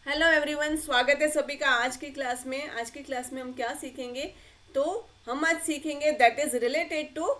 Hello everyone, स्वागत है सभी का आज की क्लास में। आज की क्लास में हम क्या सीखेंगे? तो हम आज सीखेंगे that is related to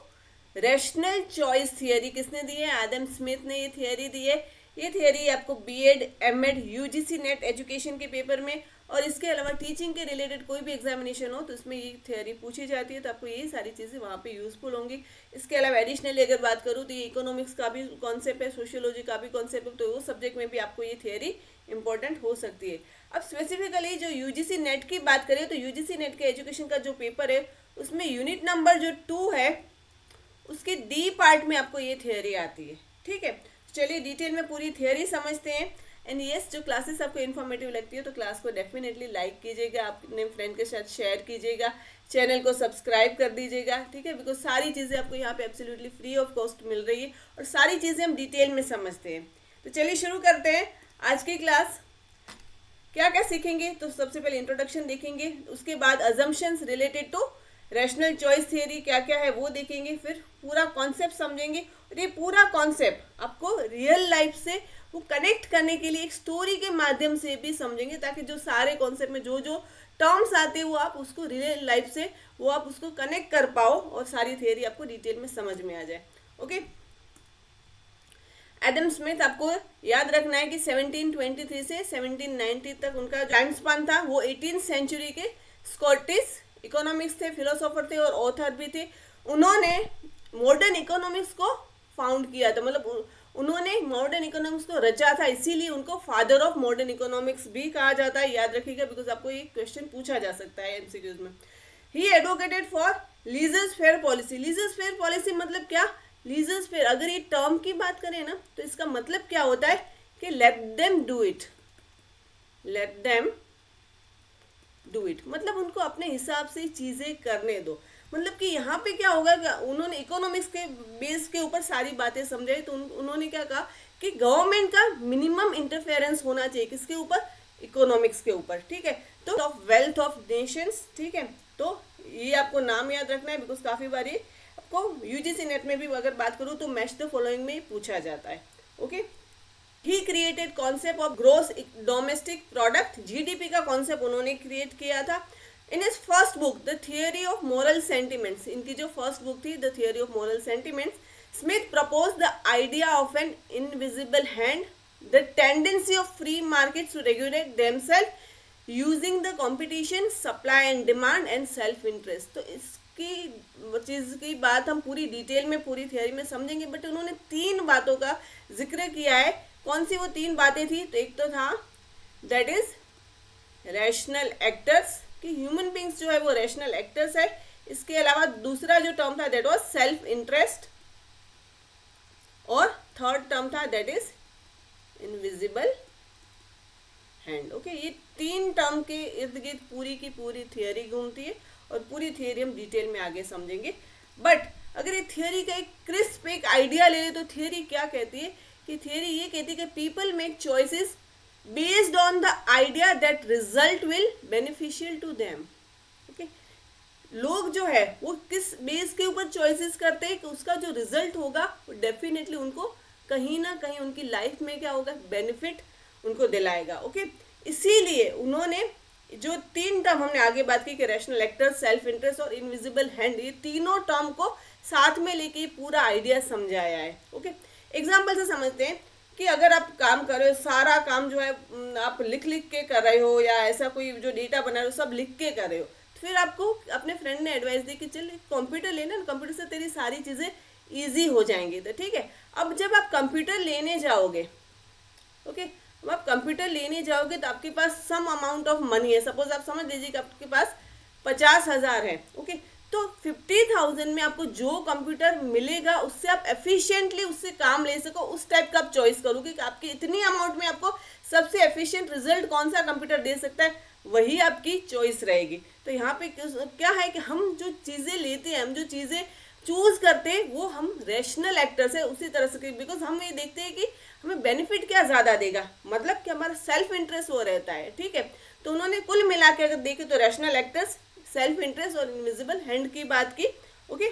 rational choice theory. किसने दी है? एडम स्मिथ ने ये थियरी दी है। ये थियरी आपको BEd, MEd, UGC NET education के पेपर में और इसके अलावा टीचिंग के रिलेटेड कोई भी एग्जामिनेशन हो तो उसमें ये थियरी पूछी जाती है, तो आपको ये सारी चीज़ें वहाँ पे यूजफुल होंगी। इसके अलावा एडिशनली अगर बात करूँ तो ये इकोनॉमिक्स का भी कॉन्सेप्ट है, सोशियोलॉजी का भी कॉन्सेप्ट है, तो वो सब्जेक्ट में भी आपको ये थियरी इंपॉर्टेंट हो सकती है। अब स्पेसिफिकली जो यूजीसी नेट की बात करें तो यूजीसी नेट के एजुकेशन का जो पेपर है उसमें यूनिट नंबर जो 2 है उसके डी पार्ट में आपको ये थियरी आती है। ठीक है, चलिए डिटेल में पूरी थियरी समझते हैं। एंड यस, जो क्लासेस आपको इन्फॉर्मेटिव लगती है तो क्लास को डेफिनेटली लाइक कीजिएगा, अपने फ्रेंड के साथ शेयर कीजिएगा, चैनल को सब्सक्राइब कर दीजिएगा। ठीक है, बिकॉज सारी चीज़ें आपको यहाँ पे एब्सोल्युटली फ्री ऑफ कॉस्ट मिल रही है और सारी चीज़ें हम डिटेल में समझते हैं। तो चलिए शुरू करते हैं आज की क्लास। क्या क्या सीखेंगे? तो सबसे पहले इंट्रोडक्शन देखेंगे, उसके बाद assumptions related to rational choice theory क्या क्या है वो देखेंगे, फिर पूरा कॉन्सेप्ट समझेंगे और ये पूरा कॉन्सेप्ट आपको रियल लाइफ से वो कनेक्ट करने के लिए एक स्टोरी के माध्यम से भी समझेंगे, ताकि जो सारे कॉन्सेप्ट में जो जो टर्म्स आते हैं वो आप उसको रियल लाइफ से वो आप उसको कनेक्ट कर पाओ और सारी थियरी आपको डिटेल में समझ में आ जाए। ओके, एडम स्मिथ आपको याद रखना है कि 1723 से 1790 तक उनका टाइम स्पान था। वो 18th सेंचुरी के स्कॉटिश इकोनॉमिक्स थे, फिलोसोफर थे और ऑथर भी थे। उन्होंने मॉडर्न इकोनॉमिक्स को फाउंड किया था, मतलब उन्होंने मॉडर्न इकोनॉमिक्स को रचा था, इसीलिए उनको फादर ऑफ मॉडर्न इकोनॉमिक्स भी कहा जाता है। याद रखिएगा, बिकॉज आपको ये क्वेश्चन पूछा जा सकता है एमसीक्यूज में। ही advocated for lizards fair policy. Lizards fair policy मतलब क्या? लीजर्स फेयर, अगर ये टर्म की बात करें ना तो इसका मतलब क्या होता है कि let them do it, let them do it, मतलब उनको अपने हिसाब से चीज़ें करने दो। मतलब कि यहाँ पे क्या होगा कि उन्होंने इकोनॉमिक्स के बेस के ऊपर सारी बातें समझाई, तो उन्होंने क्या कहा कि गवर्नमेंट का मिनिमम इंटरफेरेंस होना चाहिए किसके ऊपर? इकोनॉमिक्स के ऊपर। ठीक है, तो ऑफ वेल्थ ऑफ नेशंस। ठीक है, तो ये आपको नाम याद रखना है, बिकॉज काफ़ी बार ये आपको यूजीसी नेट में भी अगर बात करूँ तो मैच द फॉलोइंग में पूछा जाता है। Okay, he created concept of gross domestic product, GDP का कॉन्सेप्ट उन्होंने क्रिएट किया था। In his first book the theory of moral sentiments, इनकी जो फर्स्ट बुक थी the theory of moral sentiments, Smith propose the idea of an invisible hand, the tendency of free markets to regulate themselves using the competition, supply and demand and self interest. तो इसकी चीज़ की बात हम पूरी detail में पूरी theory में समझेंगे, बट उन्होंने 3 बातों का जिक्र किया है। कौन सी वो 3 बातें थी? तो एक तो था दैट इज रैशनल एक्टर्स, कि ह्यूमन बींग्स जो है वो रैशनल एक्टर्स है। इसके अलावा दूसरा जो टर्म था दैट वाज सेल्फ इंटरेस्ट, और थर्ड टर्म था that is invisible hand. Okay, ये 3 टर्म के इर्द गिर्द पूरी की पूरी थियोरी घूमती है और पूरी थियोरी हम डिटेल में आगे समझेंगे। बट अगर ये थियोरी का एक क्रिस्प एक आइडिया ले ले तो थियोरी क्या कहती है कि थियोरी ये कहती है कि people make choices based on the idea that result will beneficial to them. Okay, लोग जो है वो किस बेस के ऊपर चॉइसेस करते हैं कि उसका जो रिजल्ट होगा वो डेफिनेटली उनको कहीं ना कहीं उनकी लाइफ में क्या होगा, बेनिफिट उनको दिलाएगा। ओके, इसीलिए उन्होंने जो 3 टर्म हमने आगे बात की कि रैशनल एक्टर, सेल्फ इंटरेस्ट और इनविजिबल हैंड, ये तीनों टर्म को साथ में लेके पूरा आइडिया समझाया है। ओके, एग्जाम्पल से समझते हैं कि अगर आप काम कर रहे हो, सारा काम जो है आप लिख लिख के कर रहे हो, या ऐसा कोई जो डेटा बना रहे हो सब लिख के कर रहे हो, तो फिर आपको अपने फ्रेंड ने एडवाइस दी कि चल कंप्यूटर लेना, कंप्यूटर से तेरी सारी चीज़ें ईजी हो जाएंगी। तो ठीक है, अब जब आप कंप्यूटर लेने जाओगे, ओके, अब आप कंप्यूटर लेने जाओगे तो आपके पास सम अमाउंट ऑफ मनी है। सपोज आप समझ लीजिए कि आपके पास 50,000 है। ओके, तो 50,000 में आपको जो कंप्यूटर मिलेगा उससे आप एफिशिएंटली उससे काम ले सको, उस टाइप का आप चॉइस करोगे कि आपकी इतनी अमाउंट में आपको सबसे एफिशिएंट रिजल्ट कौन सा कंप्यूटर दे सकता है, वही आपकी चॉइस रहेगी। तो यहाँ पे क्या है कि हम जो चीज़ें लेते हैं, हम जो चीज़ें चूज करते हैं वो हम रैशनल एक्टर्स है उसी तरह से, बिकॉज हम ये देखते हैं कि हमें बेनिफिट क्या ज़्यादा देगा, मतलब कि हमारा सेल्फ इंटरेस्ट वो रहता है। ठीक है, तो उन्होंने कुल मिला के अगर देखें तो रैशनल एक्टर्स, सेल्फ इंटरेस्ट और इनविजिबल हैंड की बात की। ओके,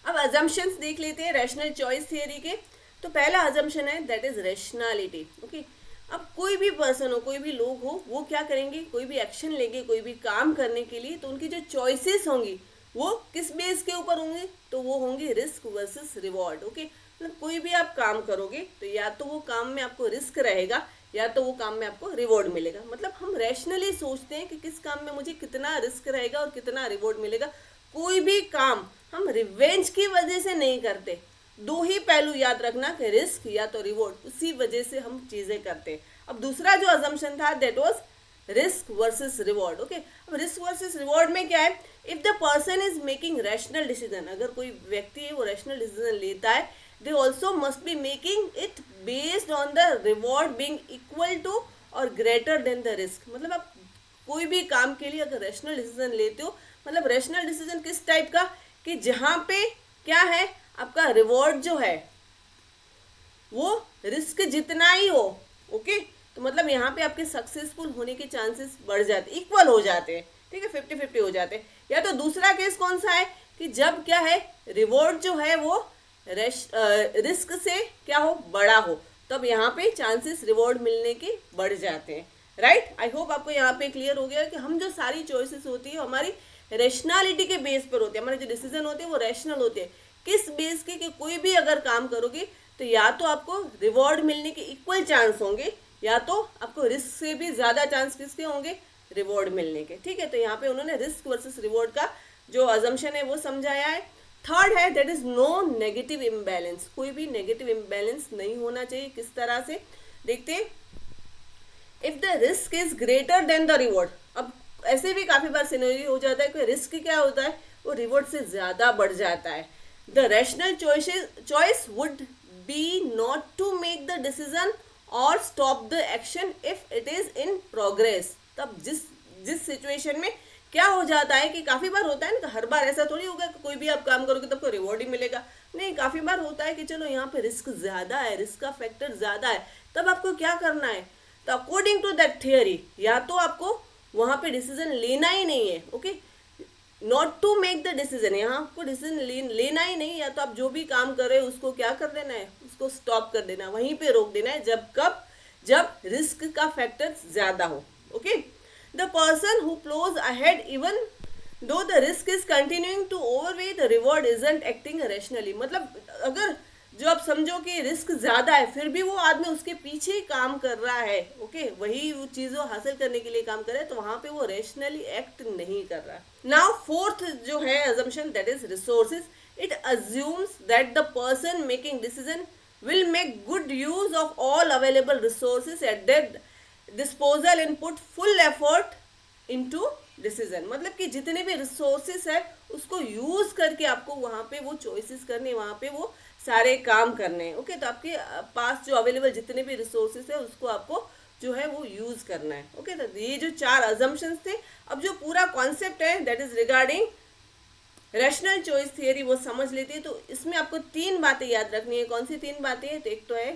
अब अजम्पशंस देख लेते हैं रैशनल चॉइस थियरी के। तो पहला अजम्पशन है दैट इज रैशनैलिटी। ओके, अब कोई भी पर्सन हो, कोई भी लोग हो, वो क्या करेंगे, कोई भी एक्शन लेंगे, कोई भी काम करने के लिए, तो उनकी जो चॉइसेस होंगी वो किस बेस के ऊपर होंगे, तो वो होंगे रिस्क वर्सेस रिवॉर्ड। ओके, मतलब कोई भी आप काम करोगे तो या तो वो काम में आपको रिस्क रहेगा या तो वो काम में आपको रिवॉर्ड मिलेगा। मतलब हम रैशनली सोचते हैं कि किस काम में मुझे कितना रिस्क रहेगा और कितना रिवॉर्ड मिलेगा। कोई भी काम हम रिवेंज की वजह से नहीं करते। दो ही पहलू याद रखना कि रिस्क या तो रिवॉर्ड, उसी वजह से हम चीजें करते हैं। अब दूसरा जो अजम्पशन था that was risk versus reward. Okay, अब रिस्क वर्सेस रिवॉर्ड में क्या है, if the person is making rational decision, अगर कोई व्यक्ति है वो रैशनल डिसीजन लेता है, they also must be making it based on the reward being equal to और ग्रेटर देन द रिस्क। मतलब आप कोई भी काम के लिए अगर रैशनल डिसीजन लेते हो, मतलब रैशनल डिसीजन किस टाइप का, कि जहां पे क्या है, आपका रिवॉर्ड जो है वो रिस्क जितना ही हो। ओके, तो मतलब यहाँ पे आपके सक्सेसफुल होने के चांसेस बढ़ जाते, इक्वल हो जाते हैं, ठीक है, 50-50 हो जाते हैं। या तो दूसरा केस कौन सा है कि जब क्या है, रिवॉर्ड जो है वो रिस्क से क्या हो, बड़ा हो, तब यहाँ पे चांसेस रिवॉर्ड मिलने के बढ़ जाते हैं। राइट, आई होप आपको यहाँ पे क्लियर हो गया कि हम जो सारी चॉइसेस होती है हमारी रैशनैलिटी के बेस पर होते हैं, हमारे जो डिसीजन होते हैं वो रैशनल होते हैं। किस बेस के, कि कोई भी अगर काम करोगे तो या तो आपको रिवॉर्ड मिलने के इक्वल चांस होंगे या तो आपको रिस्क से भी ज्यादा चांस किसके होंगे, रिवॉर्ड मिलने के। ठीक है, तो यहाँ पे उन्होंने रिस्क वर्सेस रिवॉर्ड का जो अजम्पशन है वो समझाया है। थर्ड है that is no negative imbalance, कोई भी नेगेटिव इम्बैलेंस नहीं होना चाहिए। किस तरह से देखते हैं, if the risk is greater than the reward. अब ऐसे भी काफी बार सिनेरियो हो जाता है कि रिस्क क्या होता है, वो रिवॉर्ड से ज्यादा बढ़ जाता है। The rational choice would be not to make the decision or stop the action if it is in progress. तब जिस सिचुएशन में क्या हो जाता है कि काफी बार होता है ना, तो हर बार ऐसा थोड़ी होगा कि कोई भी आप काम करोगे तब को रिवॉर्ड ही मिलेगा। नहीं, काफी बार होता है कि चलो यहाँ पे रिस्क ज्यादा है, रिस्क का फैक्टर ज्यादा है, तब आपको क्या करना है, तो अकॉर्डिंग टू दैट थियरी या तो आपको वहां पे डिसीजन लेना ही नहीं है। Okay, not to make the decision, यहाँ आपको डिसीजन लेना ही नहीं, या तो आप जो भी काम कर रहे हो उसको क्या कर देना है, उसको स्टॉप कर देना है, वहीं पे रोक देना है। जब रिस्क का फैक्टर ज्यादा हो। Okay, the person who plows ahead even though the risk is continuing to overweigh the reward isn't acting rationally. मतलब अगर जो आप समझो कि रिस्क ज्यादा है फिर भी वो आदमी उसके पीछे ही काम कर रहा है, ओके, वही वो चीजों हासिल करने के लिए काम कर रहा है, तो वहां पे वो रैशनली एक्ट नहीं कर रहा। नाउ फोर्थ जो है assumption that is resources, it assumes that the person making decision will make good use of all available resources at their disposal and put full effort into decision। मतलब कि जितने भी resources है उसको use करके आपको वहां पे वो चॉइसेस करने, वहां पे वो सारे काम करने हैं। ओके, तो आपके पास जो अवेलेबल जितने भी रिसोर्सेस है उसको आपको जो है वो यूज करना है। ओके, तो ये जो 4 अजम्पशंस थे। अब जो पूरा कॉन्सेप्ट है that is regarding rational choice theory वो समझ लेते हैं। तो इसमें आपको 3 बातें याद रखनी है। कौन सी 3 बातें हैं, तो एक तो है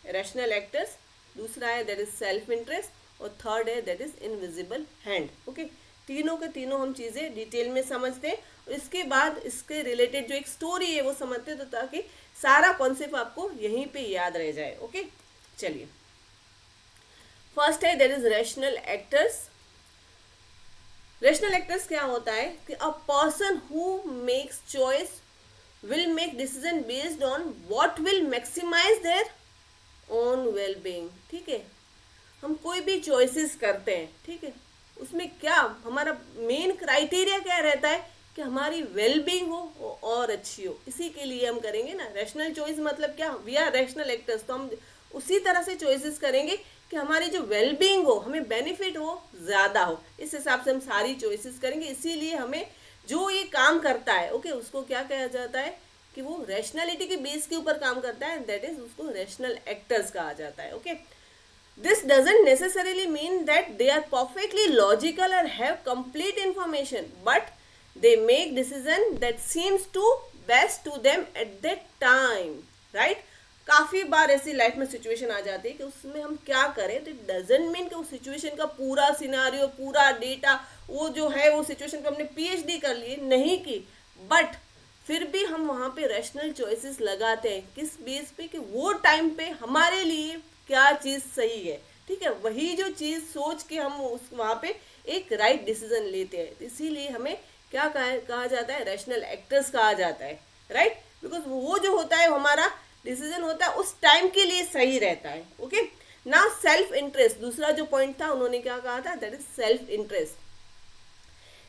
रैशनल एक्टर्स, दूसरा है दैट इज सेल्फ इंटरेस्ट और थर्ड है that is invisible hand. Okay, तीनों के तीनों हम चीज़ें डिटेल में समझते हैं और इसके बाद इसके रिलेटेड जो एक स्टोरी है वो समझते हैं, तो ताकि सारा कॉन्सेप्ट आपको यहीं पे याद रह जाए। ओके, चलिए, फर्स्ट है that is rational actors. Rational actors क्या होता है कि a person who makes choice will make decision based on what will maximise their own well being. ठीक है, हम कोई भी चॉइसेस करते हैं, ठीक है, उसमें क्या हमारा मेन क्राइटेरिया क्या रहता है कि हमारी वेल बीइंग हो और अच्छी हो, इसी के लिए हम करेंगे ना। रैशनल चॉइस मतलब क्या, वी आर रैशनल एक्टर्स, तो हम उसी तरह से चॉइसेस करेंगे कि हमारी जो वेल बीइंग हो, हमें बेनिफिट हो, ज़्यादा हो, इस हिसाब से हम सारी चॉइसेस करेंगे। इसीलिए हमें जो ये काम करता है, ओके, उसको क्या कहा जाता है कि वो रैशनैलिटी के बेस के ऊपर काम करता है, दैट इज उसको रैशनल एक्टर्स कहा जाता है। Okay, this doesn't necessarily mean that they are perfectly logical or have complete information, but they make decision that seems to best to them at that time, right? काफी बार ऐसी life में situation आ जाती है कि उसमें हम क्या करें, तो इट डजंट मीन कि उस सिचुएशन का पूरा सिनारियो, पूरा डेटा, वो जो है वो सिचुएशन पे हमने पीएचडी कर ली नहीं की, बट फिर भी हम वहाँ पे रैशनल चॉइसेस लगाते हैं। किस बेस पे कि वो टाइम पे हमारे लिए क्या चीज़ सही है, ठीक है, वही जो चीज़ सोच के हम उस वहाँ पे एक राइट डिसीजन लेते हैं। इसीलिए हमें क्या कहा जाता है, रैशनल एक्टर्स कहा जाता है, राइट। बिकॉज वो जो होता है हमारा डिसीजन होता है उस टाइम के लिए सही रहता है। ओके, नाउ सेल्फ इंटरेस्ट, दूसरा जो पॉइंट था उन्होंने क्या कहा था, that is self interest.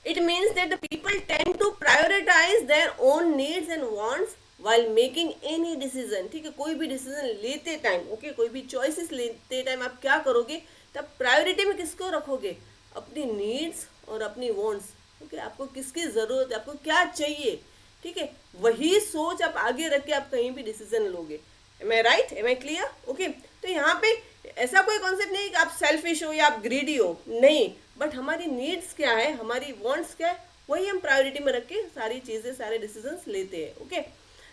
It means that the people tend to prioritize their own needs and wants while making any decision। ठीक है, कोई भी डिसीजन लेते टाइम, ओके, कोई भी चॉइसेस लेते टाइम आप क्या करोगे, तब प्रायोरिटी में किसको रखोगे, अपनी नीड्स और अपनी वांट्स। ओके, आपको किसकी ज़रूरत है, आपको क्या चाहिए, ठीक है, वही सोच आप आगे रख के आप कहीं भी डिसीजन लोगे। Am I right, am I clear? Okay, तो यहाँ पे ऐसा कोई कॉन्सेप्ट नहीं है कि आप सेल्फिश हो या आप ग्रीडी हो, नहीं, बट हमारी नीड्स क्या है, हमारी वांट्स क्या है, वही हम प्रायोरिटी में रख के सारी चीज़ें, सारे डिसीजंस लेते हैं। ओके,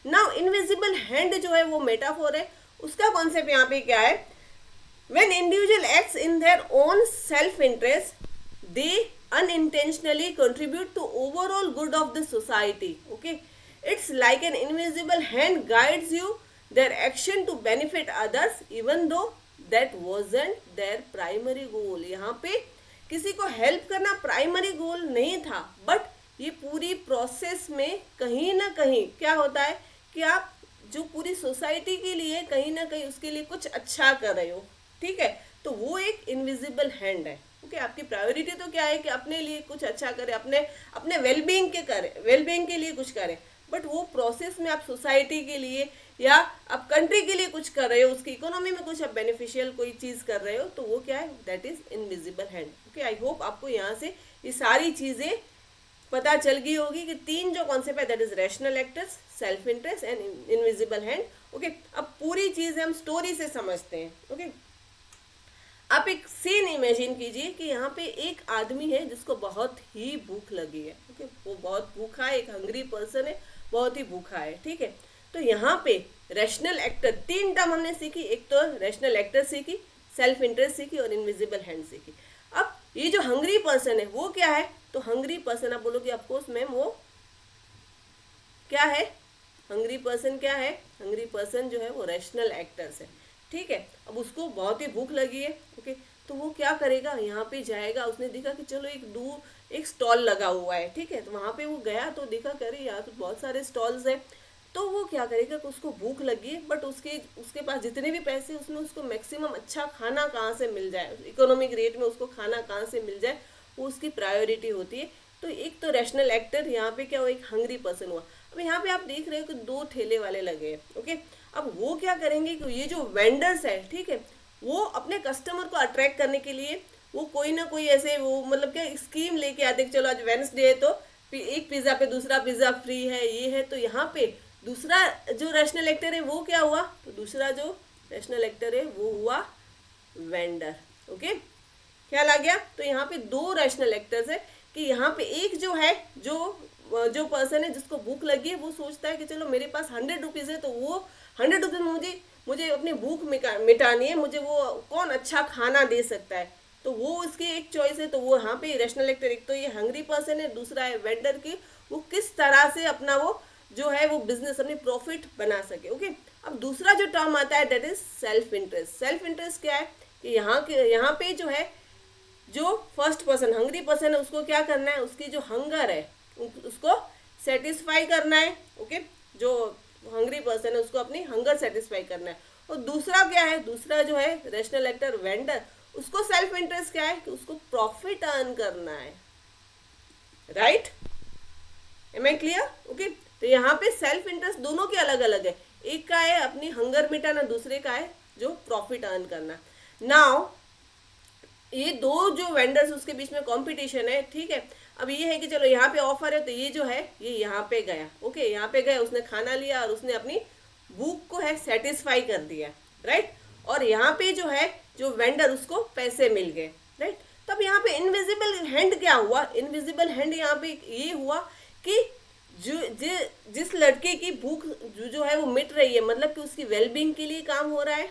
नाउ इनविजिबल हैंड जो है वो मेटाफोर है, उसका कॉन्सेप्ट यहाँ पे क्या है, when individual acts in their own self interest they unintentionally contribute to overall good of the society। okay, it's like an invisible hand guides you their action to benefit others even though that wasn't their primary goal। यहाँ पे किसी को help करना primary goal नहीं था, but ये पूरी process में कहीं ना कहीं क्या होता है कि आप जो पूरी सोसाइटी के लिए कहीं ना कहीं उसके लिए कुछ अच्छा कर रहे हो, ठीक है, तो वो एक इनविजिबल हैंड है। ओके, आपकी प्रायोरिटी तो क्या है कि अपने लिए कुछ अच्छा करें, अपने अपने वेलबींग के लिए कुछ करें, बट वो प्रोसेस में आप सोसाइटी के लिए या आप कंट्री के लिए कुछ कर रहे हो, उसकी इकोनॉमी में कुछ आप बेनिफिशियल कोई चीज़ कर रहे हो, तो वो क्या है, that is invisible hand. Okay, I hope आपको यहाँ से ये सारी चीज़ें पता चल गई होगी कि तीन जो कॉन्सेप्ट है, that is rational actors, self interest and invisible hand. Okay, अब पूरी चीज़ हम स्टोरी से समझते हैं। ओके, आप एक सीन इमेजिन कीजिए कि यहाँ पे एक आदमी है जिसको बहुत ही भूख लगी है। ओके, वो बहुत भूखा है, एक हंग्री पर्सन है, बहुत ही भूखा है, ठीक है। तो यहाँ पे रैशनल एक्टर, तीन टर्म हमने सीखी, एक तो रैशनल एक्टर सीखी, सेल्फ इंटरेस्ट सीखी और इनविजिबल हैंड सीखी। अब ये जो हंग्री पर्सन है वो क्या है, तो हंग्री पर्सन आप बोलोगे ऑफकोर्स मैम वो क्या है, हंग्री पर्सन क्या है, हंग्री पर्सन जो है वो रैशनल एक्टर्स है, ठीक है। अब उसको बहुत ही भूख लगी है। ओके, तो वो क्या करेगा, यहाँ पे जाएगा, उसने देखा कि चलो एक स्टॉल लगा हुआ है, ठीक है, तो वहाँ पे वो गया तो देखा करे यार तो बहुत सारे स्टॉल्स है, तो वो क्या करेगा कि उसको भूख लगी है, बट उसके पास जितने भी पैसे, उसमें उसको मैक्सिमम अच्छा खाना कहाँ से मिल जाए, इकोनॉमिक रेट में उसको खाना कहाँ से मिल जाए, वो उसकी प्रायोरिटी होती है। तो एक तो रैशनल एक्टर, यहाँ पे क्या हुआ, एक हंग्री पर्सन हुआ। अब यहाँ पे आप देख रहे हो कि दो ठेले वाले लगे हैं। ओके, अब वो क्या करेंगे कि ये जो वेंडर्स है, ठीक है, वो अपने कस्टमर को अट्रैक्ट करने के लिए वो कोई ना कोई ऐसे वो मतलब क्या स्कीम लेके आते कि चलो आज वेडनेसडे है तो एक पिज़्ज़ा पे दूसरा पिज़्ज़ा फ्री है, ये है। तो यहाँ पे दूसरा जो रैशनल एक्टर है वो क्या हुआ, तो दूसरा जो रैशनल एक्टर है वो हुआ वेंडर। ओके, ख्याल आ गया? तो यहाँ पे दो रैशनल एक्टर्स है कि यहाँ पे एक जो है जो पर्सन है जिसको भूख लगी है, वो सोचता है कि चलो मेरे पास 100 रुपीज़ है, तो वो 100 रुपीज़ में मुझे अपनी भूख मिटानी है, मुझे वो कौन अच्छा खाना दे सकता है, तो वो उसकी एक चॉइस है। तो वो यहाँ पे रैशनल एक्टर, एक तो ये हंग्री पर्सन है, दूसरा है वेंडर की वो किस तरह से अपना वो जो है वो बिजनेस अपनी प्रॉफिट बना सके। ओके, अब दूसरा जो टर्म आता है that is self interest. Self interest क्या है कि यहाँ पे जो है जो फर्स्ट पर्सन हंग्री पर्सन है उसको क्या करना है, उसकी जो हंगर है उसको सेटिस्फाई करना है। ओके, जो हंग्री पर्सन है उसको अपनी हंगर सेटिस्फाई करना है। और दूसरा क्या है, दूसरा जो है रैशनल एक्टर वेंडर, उसको सेल्फ इंटरेस्ट क्या है कि उसको प्रॉफिट अर्न करना है। Right, am I clear? Okay, तो यहाँ पे सेल्फ इंटरेस्ट दोनों के अलग अलग है, एक का है अपनी हंगर मिटाना, दूसरे का है जो प्रॉफिट अर्न करना। नाउ ये दो जो वेंडर्स उसके बीच में कंपटीशन है, ठीक है। अब ये है कि चलो यहाँ पे ऑफर है तो ये जो है ये यहाँ पे गया। ओके, यहाँ पे गया, उसने खाना लिया और उसने अपनी भूख को है सेटिस्फाई कर दिया। राइट, और यहाँ पे जो है जो वेंडर उसको पैसे मिल गए। राइट, तब यहाँ पे इनविजिबल हैंड क्या हुआ, इनविजिबल हैंड यहाँ पे ये हुआ कि जिस लड़के की भूख जो है वो मिट रही है, मतलब कि उसकी वेलबींग के लिए काम हो रहा है।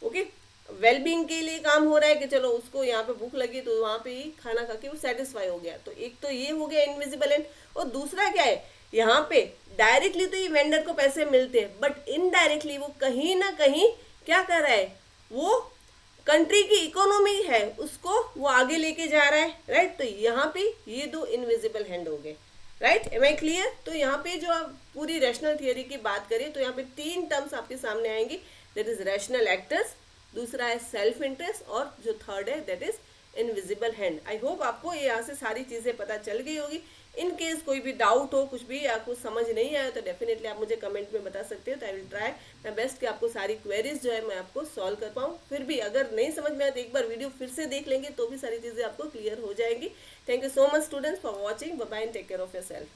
ओके, वेलबींग के लिए काम हो रहा है कि चलो उसको यहाँ पे भूख लगी तो वहाँ पे ही खाना खा के वो सेटिस्फाई हो गया। तो एक तो ये हो गया इनविजिबल हैंड, और दूसरा क्या है, यहाँ पे डायरेक्टली तो ये वेंडर को पैसे मिलते हैं, बट इनडायरेक्टली वो कहीं ना कहीं क्या कर रहा है, वो कंट्री की इकोनॉमी है उसको वो आगे लेके जा रहा है, राइट। तो यहाँ पे ये दो इनविजिबल हैंड हो गए, राइट। Am I clear? तो यहाँ पे जो आप पूरी रैशनल थियोरी की बात करें तो यहाँ पे 3 टर्म्स आपके सामने आएंगी, दैट इज रैशनल एक्टर्स, दूसरा है सेल्फ इंटरेस्ट, और जो थर्ड है that is invisible hand. I hope आपको ये यहाँ से सारी चीज़ें पता चल गई होगी। इन केस कोई भी डाउट हो, कुछ भी आपको समझ नहीं आया तो डेफिनेटली आप मुझे कमेंट में बता सकते हो, तो आई विल ट्राई मैं बेस्ट कि आपको सारी क्वेरीज जो है मैं आपको सॉल्व कर पाऊँ। फिर भी अगर नहीं समझ में आए तो एक बार वीडियो फिर से देख लेंगे तो भी सारी चीज़ें आपको क्लियर हो जाएंगी। Thank you so much students for watching. Bye bye and take care of your self.